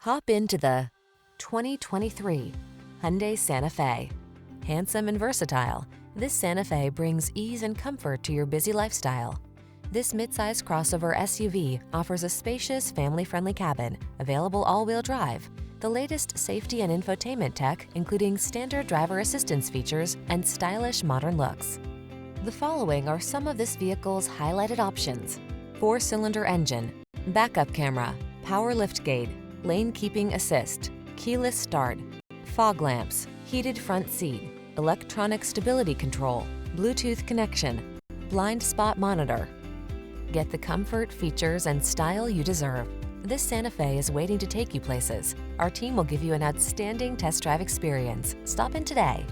Hop into the 2023 Hyundai Santa Fe. Handsome and versatile, this Santa Fe brings ease and comfort to your busy lifestyle. This midsize crossover SUV offers a spacious, family-friendly cabin, available all-wheel drive, the latest safety and infotainment tech, including standard driver assistance features and stylish modern looks. The following are some of this vehicle's highlighted options: 4-cylinder engine, backup camera, power liftgate, lane keeping assist, keyless start, fog lamps, heated front seat, electronic stability control, Bluetooth connection, blind spot monitor. Get the comfort, features, and style you deserve. This Santa Fe is waiting to take you places. Our team will give you an outstanding test drive experience. Stop in today.